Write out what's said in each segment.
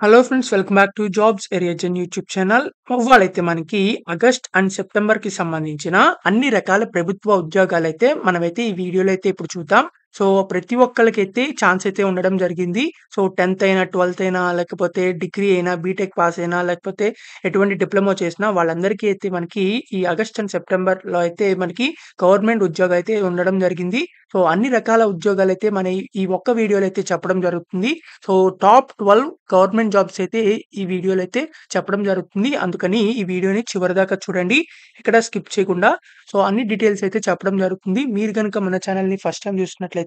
Hello friends, welcome back to jobs ఏరియాజన్ YouTube channel. ఇవాళైతే మనకి ఆగస్ట్ అండ్ సెప్టెంబర్‌కి సంబంధించిన అన్ని రకాల ప్రభుత్వ ఉద్యోగాలైతే మనమైతే ఈ వీడియోలో అయితే ఇప్పుడు చూద్దాం. సో, ప్రతి ఒక్కళ్ళకైతే ఛాన్స్ అయితే ఉండడం జరిగింది. సో, 10థ్ అయినా, 12థ్ అయినా, లేకపోతే డిగ్రీ అయినా, బీటెక్ పాస్ అయినా, లేకపోతే ఎటువంటి డిప్లొమా చేసినా వాళ్ళందరికీ అయితే మనకి ఈ ఆగస్ట్ అండ్ సెప్టెంబర్‌లో అయితే మనకి గవర్నమెంట్ ఉద్యోగం అయితే ఉండడం జరిగింది. సో, అన్ని రకాల ఉద్యోగాలైతే మన ఈ ఒక్క వీడియోలో అయితే చెప్పడం జరుగుతుంది. సో, టాప్ 12 గవర్నమెంట్ జాబ్స్ అయితే ఈ వీడియోలో అయితే చెప్పడం జరుగుతుంది. అందుకని ఈ వీడియోని చివరిదాకా చూడండి. ఎక్కడ స్కిప్ చేయకుండా. సో, అన్ని డీటెయిల్స్ అయితే చెప్పడం జరుగుతుంది. మీరు గనుక మన ఛానెల్‌ని ఫస్ట్ టైమ్ చూస్తున్నట్లయితే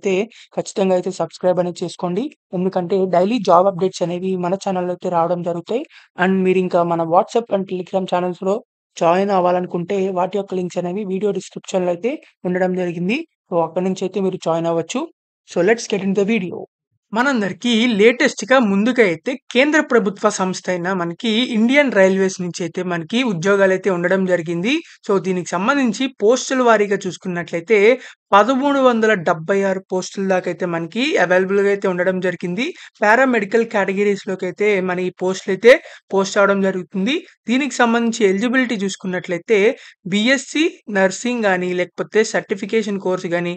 ఖచ్చితంగా అయితే సబ్స్క్రైబ్ అనేది చేసుకోండి. ఎందుకంటే డైలీ జాబ్ అప్డేట్స్ అనేవి మన ఛానెల్‌లో అయితే రావడం జరుగుతాయి. అండ్ మీరింకా మన వాట్సాప్ అండ్ టెలిగ్రామ్ ఛానెల్స్‌లో జాయిన్ అవ్వాలనుకుంటే వాటి యొక్క లింక్స్ అనేవి వీడియో డిస్క్రిప్షన్‌లో అయితే ఉండడం జరిగింది. సో, అక్కడి నుంచి అయితే మీరు జాయిన్ అవ్వచ్చు. So, let's get into the video. మనందరికీ లేటెస్ట్‌గా ముందుగా అయితే కేంద్ర ప్రభుత్వ సంస్థ అయిన మనకి ఇండియన్ రైల్వేస్ నుంచి అయితే మనకి ఉద్యోగాలైతే ఉండడం జరిగింది. సో, దీనికి సంబంధించి పోస్టుల వారీగా చూసుకున్నట్లయితే 1376 పోస్టుల దాకా అయితే మనకి అవైలబుల్‌గా అయితే ఉండడం జరిగింది. పారామెడికల్ కేటగిరీస్‌లోకి అయితే మన ఈ పోస్టులైతే పోస్ట్ అవ్వడం జరుగుతుంది. దీనికి సంబంధించి ఎలిజిబిలిటీ చూసుకున్నట్లయితే బీఎస్సీ నర్సింగ్ గాని, లేకపోతే సర్టిఫికేషన్ కోర్స్ గాని,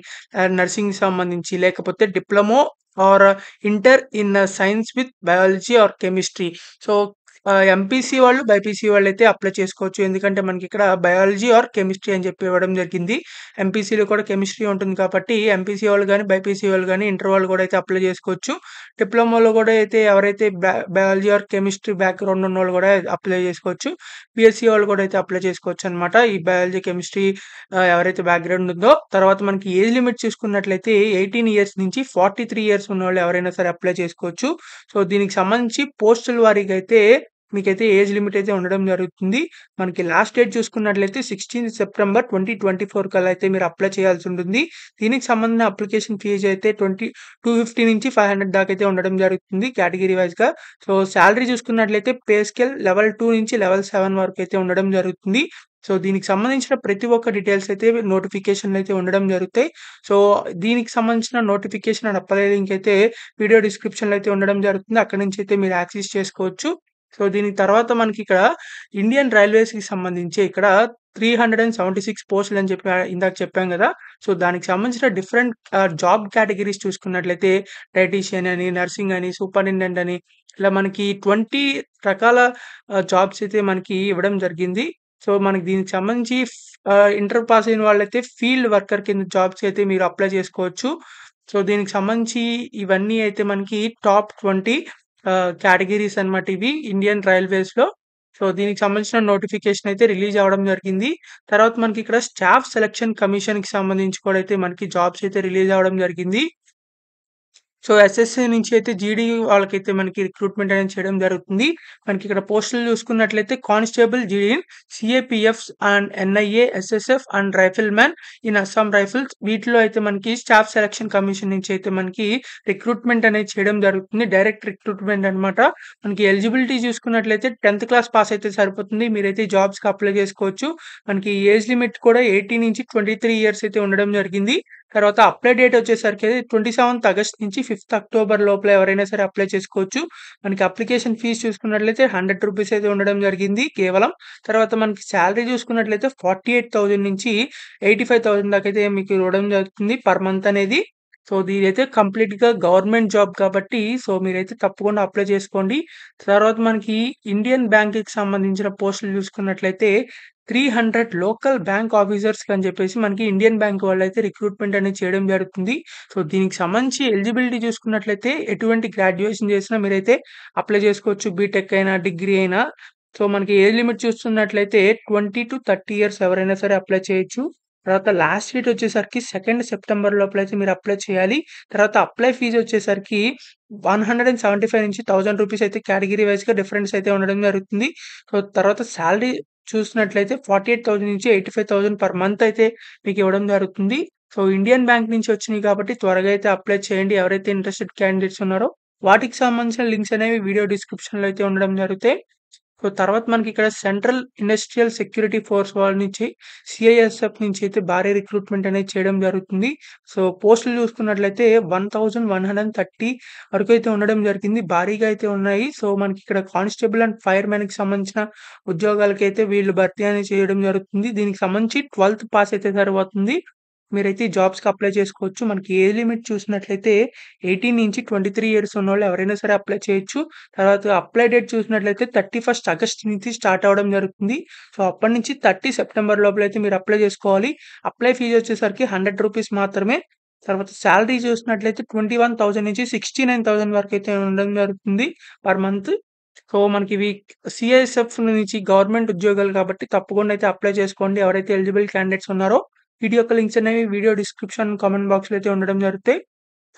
నర్సింగ్‌కి సంబంధించి లేకపోతే diploma are inter in science with biology or chemistry. So, MPC వాళ్ళు, బైపీసీ వాళ్ళైతే అప్లై చేసుకోవచ్చు. ఎందుకంటే మనకిక్కడ బయాలజీ ఆర్ కెమిస్ట్రీ అని చెప్పి ఇవ్వడం జరిగింది. ఎంపీసీలో కూడా కెమిస్ట్రీ ఉంటుంది కాబట్టి ఎంపీసీ వాళ్ళు గాని, బైపీసీ వాళ్ళు గాని, ఇంటర్ వాళ్ళు కూడా అయితే అప్లై చేసుకోవచ్చు. డిప్లొమాలో కూడా అయితే ఎవరైతే బయాలజీ ఆర్ కెమిస్ట్రీ బ్యాక్‌గ్రౌండ్ ఉన్నోళ్ళు కూడా అప్లై చేసుకోవచ్చు. బీఎస్సీ వాళ్ళు కూడా అయితే అప్లై చేసుకోవచ్చనమాట. ఈ బయాలజీ, కెమిస్ట్రీ ఎవరైతే బ్యాక్‌గ్రౌండ్ ఉందో. తర్వాత మనకి ఏజ్ లిమిట్ చూసుకున్నట్లయితే 18 ఇయర్స్ నుంచి 43 ఇయర్స్ ఉన్నోళ్ళు ఎవరైనా సరే అప్లై చేసుకోవచ్చు. సో, దీనికి సంబంధించి పోస్టుల వారీగా అయితే మీకైతే ఏజ్ లిమిట్ అయితే ఉండడం జరుగుతుంది. మనకి లాస్ట్ డేట్ చూసుకున్నట్లయితే 16 సెప్టెంబర్ 2024 కల్లా అయితే మీరు అప్లై చేయాల్సి ఉంటుంది. దీనికి సంబంధించిన అప్లికేషన్ ఫీజ్ అయితే 250 నుంచి 500 దాకా అయితే ఉండడం జరుగుతుంది కేటగిరీ వైస్‌గా. సో, సాలరీ చూసుకున్నట్లయితే పే స్కేల్ లెవెల్ 2 నుంచి లెవెల్ 7 వరకు అయితే ఉండడం జరుగుతుంది. సో, దీనికి సంబంధించిన ప్రతి ఒక్క డీటెయిల్స్ అయితే నోటిఫికేషన్‌లో అయితే ఉండడం జరుగుతాయి. సో, దీనికి సంబంధించిన నోటిఫికేషన్ అండ్ అప్లై లింక్ అయితే వీడియో డిస్క్రిప్షన్‌లో అయితే ఉండడం జరుగుతుంది. అక్కడి నుంచి అయితే మీరు యాక్సెస్ చేసుకోవచ్చు. సో, దీనికి తర్వాత మనకిక్కడ ఇండియన్ రైల్వేస్‌కి సంబంధించి ఇక్కడ 376 పోస్టులని చెప్పి ఇందాక చెప్పాం గదా! సో, దానికి సంబంధించిన డిఫరెంట్ జాబ్ కేటగరీస్ చూసుకున్నట్లయితే డైటీషియన్ అని, నర్సింగ్ అని, సూపరింటెండెంట్ అని ఇలా మనకి 20 రకాల జాబ్స్ అయితే మనకి ఇవ్వడం జరిగింది. సో, మనకి దీనికి సంబంధించి ఇంటర్ పాస్ అయిన వాళ్ళైతే ఫీల్డ్ వర్కర్ కింద జాబ్స్‌కి అయితే మీరు అప్లై చేసుకోవచ్చు. సో, దీనికి సంబంధించి ఇవన్నీ అయితే మనకి టాప్ 20 కేటగరీస్ అన్నమాట ఇవి ఇండియన్ రైల్వేస్‌లో. సో, దీనికి సంబంధించిన నోటిఫికేషన్ అయితే రిలీజ్ అవ్వడం జరిగింది. తర్వాత మనకిక్కడ స్టాఫ్ సెలక్షన్ కమిషన్‌కి సంబంధించి కూడా అయితే మనకి జాబ్స్ అయితే రిలీజ్ అవ్వడం జరిగింది. సో, ఎస్ఎస్‌సి నుంచి అయితే జీడీ వాళ్ళకైతే మనకి రిక్రూట్‌మెంట్ అనేది చేయడం జరుగుతుంది. మనకిక్కడ పోస్టులు చూసుకున్నట్లయితే constable GD in CAPFs and NIA, SSF and rifleman in Assam rifles వీటిలో అయితే మనకి స్టాఫ్ సెలక్షన్ కమిషన్ నుంచి అయితే మనకి రిక్రూట్‌మెంట్ అనేది చేయడం జరుగుతుంది. డైరెక్ట్ రిక్రూట్‌మెంట్ అన్నమాట. మనకి ఎలిజిబిలిటీ చూసుకున్నట్లయితే 10థ్ క్లాస్ పాస్ అయితే సరిపోతుంది. మీరైతే ఈ జాబ్స్‌కి అప్లై చేసుకోవచ్చు. మనకి ఏజ్ లిమిట్ కూడా 18 నుంచి 23 ఇయర్స్ అయితే ఉండడం జరిగింది. తర్వాత అప్లై డేట్ వచ్చేసరికి 27థ్ ఆగస్ట్ నుంచి 5థ్ అక్టోబర్ లోపల ఎవరైనా సరే అప్లై చేసుకోవచ్చు. మనకి అప్లికేషన్ ఫీజ్ చూసుకున్నట్లయితే రూ. 100 అయితే ఉండడం జరిగింది కేవలం. తర్వాత మనకి సాలరీ చూసుకున్నట్లయితే 48,000 నుంచి 85,000 దాకా అయితే మీకు ఇవ్వడం జరుగుతుంది పర్ మంత్ అనేది. సో, ఇదైతే కంప్లీట్‌గా గవర్నమెంట్ జాబ్ కాబట్టి సో, మీరైతే తప్పకుండా అప్లై చేసుకోండి. తర్వాత మనకి ఇండియన్ బ్యాంక్‌కి సంబంధించిన పోస్టులు చూసుకున్నట్లయితే 300 లోకల్ బ్యాంక్ ఆఫీసర్స్‌కి అని చెప్పేసి మనకి ఇండియన్ బ్యాంక్ వాళ్ళైతే రిక్రూట్‌మెంట్ అనేది చేయడం జరుగుతుంది. సో, దీనికి సంబంధించి ఎలిజిబిలిటీ చూసుకున్నట్లయితే ఎటువంటి గ్రాడ్యుయేషన్ చేసినా మీరైతే అప్లై చేసుకోవచ్చు. బీటెక్ అయినా, డిగ్రీ అయినా. సో, మనకి ఏజ్ లిమిట్ చూస్తున్నట్లయితే 20-30 ఇయర్స్ ఎవరైనా సరే అప్లై చేయొచ్చు. తర్వాత లాస్ట్ డేట్ వచ్చేసరికి 2 సెప్టెంబర్ లోపలైతే మీరు అప్లై చేయాలి. తర్వాత అప్లై ఫీజ్ వచ్చేసరికి 175 నుంచి రూ. 1000 అయితే కేటగిరీ వైస్‌గా డిఫరెన్స్ అయితే ఉండడం జరుగుతుంది. సో, తర్వాత సాలరీ చూసినట్లయితే 48,000 నుంచి 85,000 పర్ మంత్ అయితే మీకు ఇవ్వడం జరుగుతుంది. సో, ఇండియన్ బ్యాంక్ నుంచి వచ్చినయి కాబట్టి త్వరగా అయితే అప్లై చేయండి. ఎవరైతే ఇంట్రెస్టెడ్ క్యాండిడేట్స్ ఉన్నారో వాటికి సంబంధించిన లింక్స్ అనేవి వీడియో డిస్క్రిప్షన్‌లో అయితే ఉండడం జరుగుతాయి. సో, తర్వాత మనకిక్కడ సెంట్రల్ ఇండస్ట్రియల్ సెక్యూరిటీ ఫోర్స్ వాళ్ళ నుంచి సీఐఎస్ఎఫ్ నుంచి అయితే భారీ రిక్రూట్‌మెంట్ అనేది చేయడం జరుగుతుంది. సో, పోస్టులు చూసుకున్నట్లయితే 1130 వరకు అయితే ఉండడం జరిగింది. భారీగా అయితే ఉన్నాయి. సో, మనకిక్కడ కానిస్టేబుల్ అండ్ ఫైర్‌మెన్‌కి సంబంధించిన ఉద్యోగాలకైతే వీళ్ళు భర్తీ అనేది చేయడం జరుగుతుంది. దీనికి సంబంధించి 12థ్ పాస్ అయితే సరిపోతుంది. మీరైతే ఈ జాబ్స్‌కి అప్లై చేసుకోవచ్చు. మనకి ఏజ్ లిమిట్ చూసినట్లయితే 18-23 ఇయర్స్ ఉన్నోళ్ళు ఎవరైనా సరే అప్లై చేయొచ్చు. తర్వాత అప్లై డేట్ చూసినట్లయితే 31 ఆగస్ట్ నుంచి స్టార్ట్ అవ్వడం జరుగుతుంది. సో, అప్పటి నుంచి 30 సెప్టెంబర్ లోపలైతే మీరు అప్లై చేసుకోవాలి. అప్లై ఫీజ్ వచ్చేసరికి రూ. 100 మాత్రమే. తర్వాత సాలరీ చూసినట్లయితే 21,000-69,000 వరకైతే ఉండడం జరుగుతుంది పర్ మంత్. సో, మనకివి సీఐఎస్ఎఫ్ నుంచి గవర్నమెంట్ ఉద్యోగాలు కాబట్టి తప్పకుండా అయితే అప్లై చేసుకోండి. ఎవరైతే ఎలిజిబుల్ క్యాండిడేట్స్ ఉన్నారో వీటి యొక్క లింక్స్ అనేవి వీడియో డిస్క్రిప్షన్, కామెంట్ బాక్స్‌లో అయితే ఉండడం జరుగుతాయి.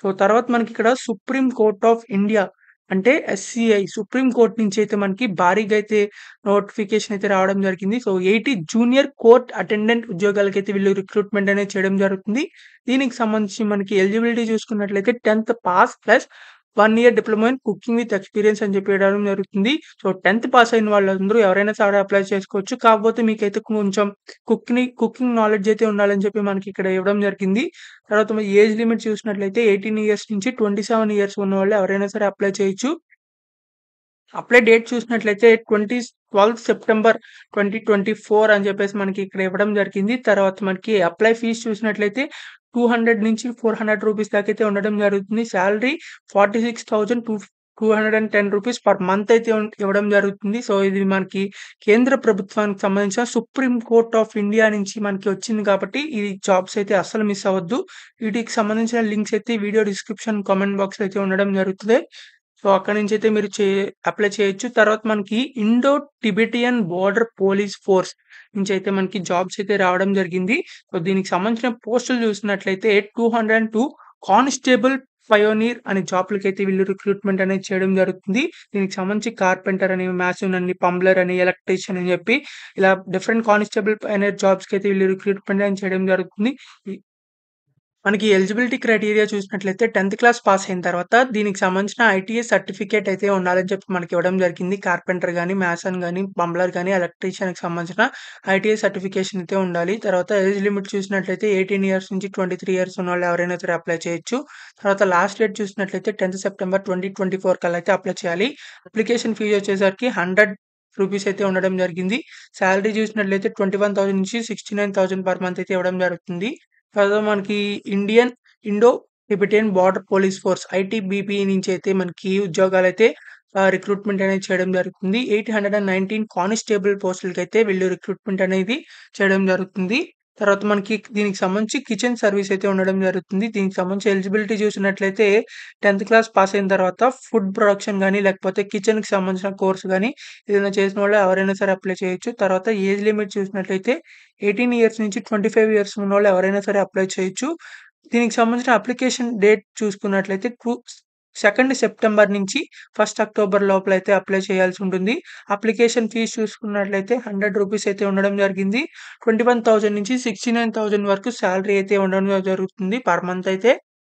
సో, తర్వాత మనకిక్కడ సుప్రీం కోర్ట్ ఆఫ్ ఇండియా అంటే ఎస్‌సీఐ సుప్రీం కోర్ట్ నుంచి అయితే మనకి భారీగా అయితే నోటిఫికేషన్ అయితే రావడం జరిగింది. సో, 80 జూనియర్ కోర్ట్ అటెండెంట్ ఉద్యోగాలకైతే వీళ్ళు రిక్రూట్‌మెంట్ అనేది చేయడం జరుగుతుంది. దీనికి సంబంధించి మనకి ఎలిజిబిలిటీ చూసుకున్నట్లయితే 10థ్ pass plus 1 year diploma in cooking with experience అని చెప్పి ఇవ్వడం జరుగుతుంది. సో, 10థ్ పాస్ అయిన వాళ్ళందరూ ఎవరైనా సరే అప్లై చేసుకోవచ్చు. కాకపోతే మీకైతే కొంచెం కుకింగ్ నాలెడ్జ్ అయితే ఉండాలని చెప్పి మనకి ఇక్కడ ఇవ్వడం జరిగింది. తర్వాత మీ ఏజ్ లిమిట్ చూసినట్లయితే 18 ఇయర్స్ నుంచి 27 ఇయర్స్ ఉన్నవాళ్ళు ఎవరైనా సరే అప్లై చేయొచ్చు. అప్లై డేట్ చూసినట్లయితే 12 సెప్టెంబర్ 2024 అని చెప్పేసి మనకి ఇక్కడ ఇవ్వడం జరిగింది. తర్వాత మనకి అప్లై ఫీజ్ చూసినట్లయితే 200-400 రూపీస్ దాకైతే ఉండడం జరుగుతుంది. సాలరీ 46,210 రూపీస్ పర్ మంత్ అయితే ఇవ్వడం జరుగుతుంది. సో, ఇది మనకి కేంద్ర ప్రభుత్వానికి సంబంధించిన సుప్రీం కోర్ట్ ఆఫ్ ఇండియా నుంచి మనకి వచ్చింది కాబట్టి ఈ జాబ్స్ అయితే అస్సలు మిస్ అవ్వద్దు. వీటికి సంబంధించిన లింక్స్ అయితే వీడియో డిస్క్రిప్షన్, కామెంట్ బాక్స్‌లో అయితే ఉండడం జరుగుతది. సో, అక్కడి నుంచైతే మీరు అప్లై చేయొచ్చు. తర్వాత మనకి Indo Tibetan border police force నుంచైతే మనకి జాబ్స్ అయితే రావడం జరిగింది. సో, దీనికి సంబంధించిన పోస్టులు చూసినట్లయితే 202 కానిస్టేబుల్ పయోనీర్ అనే జాబ్‌లకైతే వీళ్ళు రిక్రూట్‌మెంట్ అనేది చేయడం జరుగుతుంది. దీనికి సంబంధించి కార్పెంటర్ అని, మాసన్ అని, పంబ్లర్ అని, ఎలక్ట్రీషియన్ అని చెప్పి ఇలా డిఫరెంట్ కానిస్టేబుల్ పయోనీర్ జాబ్స్‌కైతే వీళ్ళు రిక్రూట్‌మెంట్ అనేది చేయడం జరుగుతుంది. ఈ మనకి ఎలిజిబిలిటీ క్రైటీరియా చూసినట్లయితే 10థ్ క్లాస్ పాస్ అయిన తర్వాత దీనికి సంబంధించిన ఐటీఐ సర్టిఫికేట్ అయితే ఉండాలని చెప్పి మనకి ఇవ్వడం జరిగింది. కార్పెంటర్ గాని, మాసన్ గాని, బంబ్లర్ గాని, ఎలక్ట్రీషియన్‌కి సంబంధించిన ఐటీఐ సర్టిఫికేషన్ అయితే ఉండాలి. తర్వాత ఏజ్ లిమిట్ చూసినట్లయితే 18 ఇయర్స్ నుంచి 23 ఇయర్స్ ఉన్నవాళ్ళు ఎవరైనా సరే అప్లై చేయొచ్చు. తర్వాత లాస్ట్ డేట్ చూసినట్లయితే 10థ్ సెప్టెంబర్ 2024 కల్లా అయితే అప్లై చేయాలి. అప్లికేషన్ ఫీజ్ వచ్చేసరికి రూ. 100 అయితే ఉండడం జరిగింది. సాలరీ చూసినట్లయితే 21,000-69,000 పర్ మంత్ అయితే ఇవ్వడం జరుగుతుంది. తర్వాత మనకి Indo Tibetan border police force ITBP నుంచి అయితే మనకి ఉద్యోగాలైతే రిక్రూట్‌మెంట్ అనేది చేయడం జరుగుతుంది. 819 కానిస్టేబుల్ పోస్టులకైతే వీళ్ళు రిక్రూట్‌మెంట్ అనేది చేయడం జరుగుతుంది. తర్వాత మనకి దీనికి సంబంధించి కిచెన్ సర్వీస్ అయితే ఉండడం జరుగుతుంది. దీనికి సంబంధించి ఎలిజిబిలిటీ చూసినట్లయితే 10థ్ క్లాస్ పాస్ అయిన తర్వాత ఫుడ్ ప్రొడక్షన్ గాని, లేకపోతే కిచెన్‌కి సంబంధించిన కోర్స్ గాని ఏదైనా చేసిన వాళ్ళు ఎవరైనా సరే అప్లై చేయొచ్చు. తర్వాత ఏజ్ లిమిట్ చూసినట్లయితే 18 ఇయర్స్ నుంచి 25 ఇయర్స్ ఉన్నోళ్ళు ఎవరైనా సరే అప్లై చేయొచ్చు. దీనికి సంబంధించిన అప్లికేషన్ డేట్ చూసుకున్నట్లయితే 2 సెప్టెంబర్ నుంచి 1 అక్టోబర్ లోపలైతే అప్లై చేయాల్సి ఉంటుంది. అప్లికేషన్ ఫీజ్ చూసుకున్నట్లయితే రూ. 100 అయితే ఉండడం జరిగింది. 21,000-69,000 వరకు సాలరీ అయితే ఉండడం జరుగుతుంది పర్ మంత్ అయితే.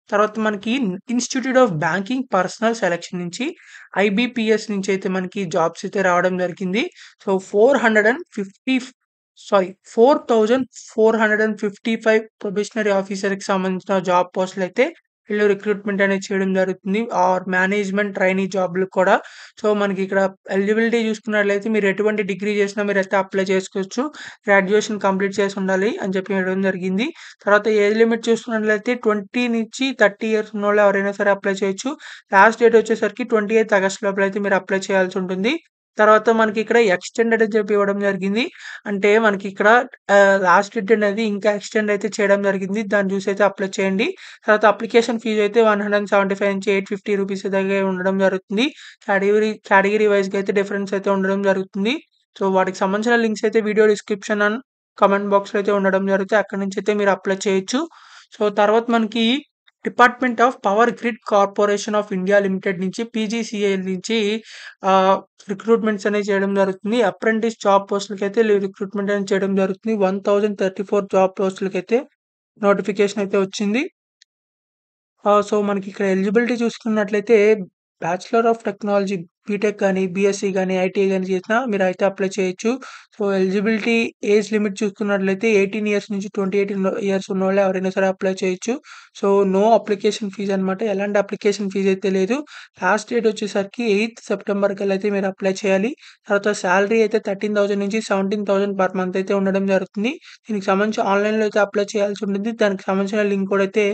తర్వాత మనకి institute of banking personal selection నుంచి ఐబీపీఎస్ నుంచి అయితే మనకి జాబ్స్ అయితే రావడం జరిగింది. సో, 455 ప్రొబేషనరీ ఆఫీసర్‌కి సంబంధించిన జాబ్ పోస్టులయితే వీళ్ళు రిక్రూట్‌మెంట్ అనేది చేయడం జరుగుతుంది. ఆర్ మేనేజ్‌మెంట్ ట్రైనీ జాబ్‌లు కూడా. సో, మనకి ఇక్కడ ఎలిజిబిలిటీ చూసుకున్నట్లయితే మీరు ఎటువంటి డిగ్రీ చేసినా మీరైతే అప్లై చేసుకోవచ్చు. గ్రాడ్యుయేషన్ కంప్లీట్ చేసి ఉండాలి అని చెప్పి ఇవ్వడం జరిగింది. తర్వాత ఏజ్ లిమిట్ చూసుకున్నట్లయితే 20-30 ఇయర్స్ ఉన్నోళ్ళు ఎవరైనా సరే అప్లై చేయొచ్చు. లాస్ట్ డేట్ వచ్చేసరికి 28 ఆగస్ట్ లోపల అయితే మీరు అప్లై చేయాల్సి ఉంటుంది. తర్వాత మనకి ఇక్కడ ఎక్స్‌టెండెడ్ అని చెప్పి ఇవ్వడం జరిగింది. అంటే మనకి ఇక్కడ లాస్ట్ డేట్ అనేది ఇంకా ఎక్స్‌టెండ్ అయితే చేయడం జరిగింది. దాన్ని చూసి అయితే అప్లై చేయండి. తర్వాత అప్లికేషన్ ఫీజ్ అయితే 175-850 రూపీస్ దాకా ఉండడం జరుగుతుంది. కేటగిరీ వైస్‌గా అయితే డిఫరెన్స్ అయితే ఉండడం జరుగుతుంది. సో, వాటికి సంబంధించిన లింక్స్ అయితే వీడియో డిస్క్రిప్షన్ అండ్ కామెంట్ బాక్స్‌లో అయితే ఉండడం జరుగుతాయి. అక్కడి నుంచి అయితే మీరు అప్లై చేయొచ్చు. సో, తర్వాత మనకి department of power grid corporation of India limited నుంచి పీజీసీఎల్ నుంచి ఆహ్, రిక్రూట్‌మెంట్స్ అనేవి చేయడం జరుగుతుంది. అప్రెంటిస్ జాబ్ పోస్టులకైతే రిక్రూట్‌మెంట్ అనేది చేయడం జరుగుతుంది. 1034 జాబ్ పోస్టులకైతే నోటిఫికేషన్ అయితే వచ్చింది. సో, మనకి ఇక్కడ ఎలిజిబిలిటీ చూసుకున్నట్లయితే బ్యాచిలర్ ఆఫ్ టెక్నాలజీ బీటెక్ గాని, బీఎస్సీ గాని, ఐటీఐ గాని చేసినా మీరైతే అప్లై చేయొచ్చు. సో, ఎలిజిబిలిటీ ఏజ్ లిమిట్ చూసుకున్నట్లయితే 18 ఇయర్స్ నుంచి 28 ఇయర్స్ ఉన్నోళ్ళు ఎవరైనా సరే అప్లై చేయొచ్చు. సో, నో అప్లికేషన్ ఫీజ్ అనమాట. ఎలాంటి అప్లికేషన్ ఫీజ్ అయితే లేదు. లాస్ట్ డేట్ వచ్చేసరికి 8 సెప్టెంబర్ కల్లా మీరు అప్లై చేయాలి. తర్వాత సాలరీ అయితే 13,000 నుంచి 17,000 పర్ మంత్ అయితే ఉండడం జరుగుతుంది. దీనికి సంబంధించి ఆన్‌లైన్‌లో అయితే అప్లై చేయాల్సి ఉంటుంది. దానికి సంబంధించిన లింక్ కూడా అయితే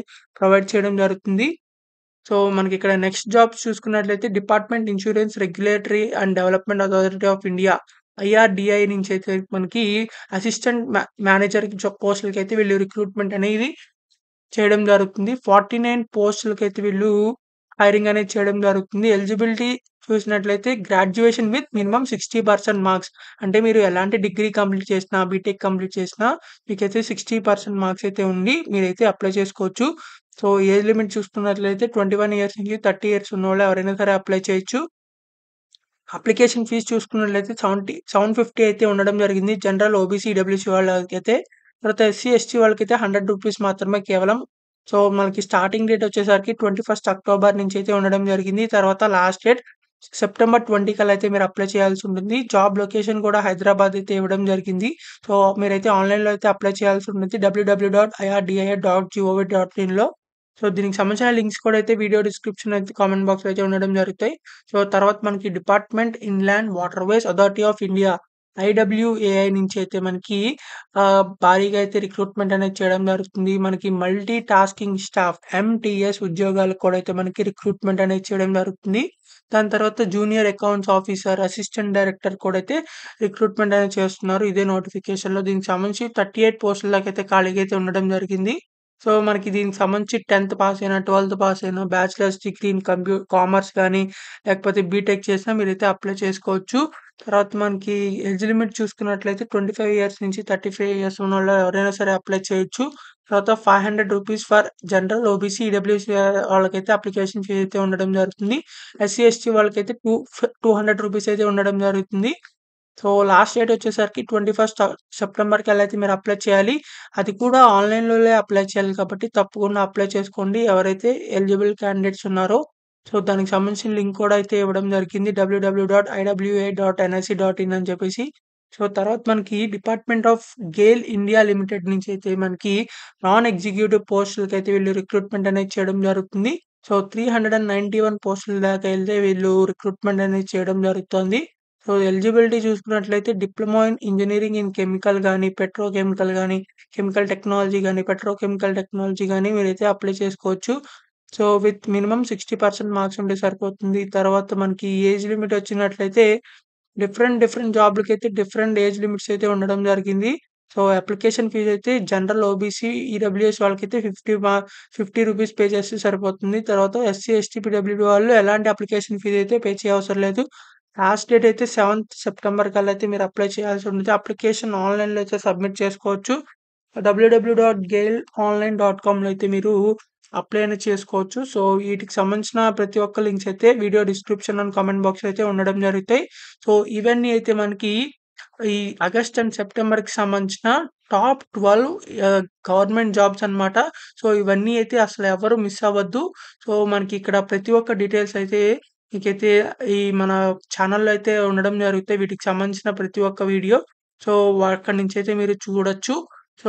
ప్రొవైడ్ చేయడం జరుగుతుంది. సో, మనకిక్కడ నెక్స్ట్ జాబ్స్ చూసుకున్నట్లయితే department insurance regulatory and development authority of India IRDAI నుంచైతే మనకి అసిస్టెంట్ మేనేజర్ పోస్టులకైతే వీళ్ళు రిక్రూట్‌మెంట్ అనేది చేయడం జరుగుతుంది. 49 పోస్టులకైతే వీళ్ళు హైరింగ్ అనేది చేయడం జరుగుతుంది. ఎలిజిబిలిటీ చూసినట్లయితే గ్రాడ్యుయేషన్ విత్ మినిమమ్ 60% మార్క్స్. అంటే మీరు ఎలాంటి డిగ్రీ కంప్లీట్ చేసినా, బీటెక్ కంప్లీట్ చేసినా మీకైతే 60% మార్క్స్ అయితే ఉండి మీరైతే అప్లై చేసుకోవచ్చు. సో, ఏజ్ లిమిట్ చూసుకున్నట్లయితే 21 ఇయర్స్ నుంచి 30 ఇయర్స్ ఉన్నోళ్ళు ఎవరైనా సరే అప్లై చేయొచ్చు. అప్లికేషన్ ఫీజ్ చూసుకున్నట్లయితే 750 అయితే ఉండడం జరిగింది. జనరల్, ఓబీసీ, ఈడబ్ల్యూసీ వాళ్ళకైతే. తర్వాత ఎస్సీ, ఎస్టీ వాళ్ళకైతే రూ. 100 మాత్రమే కేవలం. సో, మనకి స్టార్టింగ్ డేట్ వచ్చేసరికి 21 అక్టోబర్ నుంచైతే ఉండడం జరిగింది. తర్వాత లాస్ట్ డేట్ సెప్టెంబర్ 20 కల్లా అయితే మీరు అప్లై చేయాల్సి ఉంటుంది. జాబ్ లొకేషన్ కూడా హైదరాబాద్ అయితే ఇవ్వడం జరిగింది. సో, మీరైతే ఆన్‌లైన్‌లో అయితే అప్లై చేయాల్సి ఉంటుంది. www.irdia.gov.inలో. సో, దీనికి సంబంధించిన లింక్స్ కూడా అయితే వీడియో డిస్క్రిప్షన్ అయితే కామెంట్ బాక్స్‌లో అయితే ఉండడం జరుగుతాయి. సో, తర్వాత మనకి department inland waterways authority of India ఐడబ్ల్యూఏఐ నుంచి అయితే మనకి భారీగా అయితే రిక్రూట్‌మెంట్ అనేది చేయడం జరుగుతుంది. మనకి మల్టీ టాస్కింగ్ స్టాఫ్ ఎంటీఎస్ ఉద్యోగాలకు కూడా అయితే మనకి రిక్రూట్‌మెంట్ అనేది చేయడం జరుగుతుంది. దాని తర్వాత junior accounts officer, assistant director కూడా అయితే రిక్రూట్‌మెంట్ అనేది చేస్తున్నారు. ఇదే నోటిఫికేషన్‌లో దీనికి సంబంధించి 38 పోస్టుల దాకా అయితే ఖాళీగా అయితే ఉండడం జరిగింది. సో, మనకి దీనికి సంబంధించి 10థ్ పాస్ అయినా, 12థ్ పాస్ అయినా, బ్యాచిలర్స్ డిగ్రీ ఇన్ కామర్స్ గాని, లేకపోతే బీటెక్ చేసినా మీరైతే అప్లై చేసుకోవచ్చు. తర్వాత మనకి ఏజ్ లిమిట్ చూసుకున్నట్లయితే 25 ఇయర్స్ నుంచి 35 ఇయర్స్ ఉన్నోళ్ళు ఎవరైనా సరే అప్లై చేయొచ్చు. తర్వాత రూ. 500 ఫర్ జనరల్, ఓబీసీ, ఈడబ్ల్యూసీ వాళ్ళకైతే అప్లికేషన్ ఫీ అయితే ఉండడం జరుగుతుంది. ఎస్సీ, ఎస్టీ వాళ్ళకైతే రూ. 200 అయితే ఉండడం జరుగుతుంది. సో, లాస్ట్ డేట్ వచ్చేసరికి 21 సెప్టెంబర్ కల్లా అయితే మీరు అప్లై చేయాలి. అది కూడా ఆన్‌లైన్‌లోనే అప్లై చేయాలి కాబట్టి తప్పకుండా అప్లై చేసుకోండి. ఎవరైతే ఎలిజిబుల్ క్యాండిడేట్స్ ఉన్నారో. సో, దానికి సంబంధించిన లింక్ కూడా అయితే ఇవ్వడం జరిగింది. www.iwa.nic.in అని చెప్పేసి. సో, తర్వాత మనకి department of Gayle India limited నుంచి అయితే మనకి నాన్ ఎగ్జిక్యూటివ్ పోస్టులకైతే వీళ్ళు రిక్రూట్‌మెంట్ అనేది చేయడం జరుగుతుంది. సో, 391 పోస్టుల దాకా ఎళ్తే వీళ్ళు రిక్రూట్‌మెంట్ అనేది చేయడం జరుగుతోంది. సో, ఎలిజిబిలిటీ చూసుకున్నట్లయితే diploma in engineering in chemical గాని, పెట్రోకెమికల్ గాని, కెమికల్ టెక్నాలజీ గాని, పెట్రోకెమికల్ టెక్నాలజీ గాని మీరైతే అప్లై చేసుకోవచ్చు. సో, విత్ మినిమమ్ 60% మార్క్స్ ఉంటే సరిపోతుంది. తర్వాత మనకి ఏజ్ లిమిట్ వచ్చినట్లయితే డిఫరెంట్ జాబ్‌లకైతే డిఫరెంట్ ఏజ్ లిమిట్స్ అయితే ఉండడం జరిగింది. సో, అప్లికేషన్ ఫీజ్ అయితే జనరల్, ఓబీసీ, ఈడబ్ల్యూఎస్ వాళ్ళకైతే రూ. 50 పే చేస్తే సరిపోతుంది. తర్వాత ఎస్సీ, ఎస్టీ, పీడబ్ల్యూడీ వాళ్ళు ఎలాంటి అప్లికేషన్ ఫీజ్ అయితే పే చేయవసరం లేదు. లాస్ట్ డేట్ అయితే 7థ్ సెప్టెంబర్ కల్లా అయితే మీరు అప్లై చేయాల్సి ఉంటుంది. అప్లికేషన్ ఆన్‌లైన్‌లో అయితే సబ్మిట్ చేసుకోవచ్చు. www.gailonline.comలో అయితే మీరు అప్లై అనేది చేసుకోవచ్చు. సో, వీటికి సంబంధించిన ప్రతి ఒక్క లింక్స్ అయితే వీడియో డిస్క్రిప్షన్ అండ్ కామెంట్ బాక్స్‌లో అయితే ఉండడం జరుగుతాయి. సో, ఇవన్నీ అయితే మనకి ఈ ఆగస్ట్ అండ్ సెప్టెంబర్‌కి సంబంధించిన టాప్ 12 గవర్నమెంట్ జాబ్స్ అన్నమాట. సో, ఇవన్నీ అయితే అసలు ఎవరు మిస్ అవ్వద్దు. సో, మనకి ఇక్కడ ప్రతి ఒక్క డీటెయిల్స్ అయితే మీకైతే ఈ మన ఛానెల్‌లో అయితే ఉండడం జరుగుతాయి. వీటికి సంబంధించిన ప్రతి ఒక్క వీడియో. సో, అక్కడి నుంచైతే మీరు చూడొచ్చు. సో,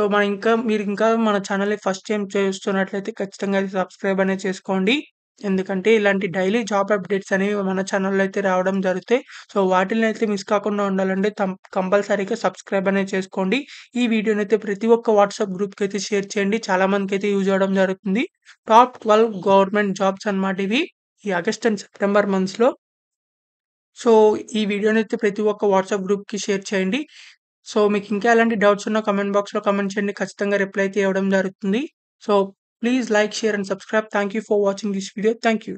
మీరు ఇంకా మన ఛానెల్‌ని ఫస్ట్ టైమ్ చూస్తున్నట్లయితే ఖచ్చితంగా అయితే సబ్స్క్రైబ్ అనేది చేసుకోండి. ఎందుకంటే ఇలాంటి డైలీ జాబ్ అప్డేట్స్ అనేవి మన ఛానెల్‌లో అయితే రావడం జరుగుతాయి. సో, వాటిల్నైతే మిస్ కాకుండా ఉండాలంటే కంపల్సరీగా సబ్స్క్రైబ్ అనేది చేసుకోండి. ఈ వీడియోనైతే ప్రతి ఒక్క వాట్సాప్ గ్రూప్‌కైతే షేర్ చేయండి. చాలా మందికైతే యూజ్ అవ్వడం జరుగుతుంది. టాప్ 12 గవర్నమెంట్ జాబ్స్ అన్నమాట ఇవి. ఈ ఆగస్ట్ అండ్ సెప్టెంబర్ మంత్స్‌లో. సో, ఈ వీడియోనైతే ప్రతి ఒక్క వాట్సాప్ గ్రూప్‌కి షేర్ చేయండి. సో, మీకు ఇంకా ఎలాంటి డౌట్స్ ఉన్నా కామెంట్ బాక్స్‌లో కామెంట్ చేయండి. ఖచ్చితంగా రిప్లై అయితే ఇవ్వడం జరుగుతుంది. So, please like, share and subscribe. Thank you for watching this video. Thank you.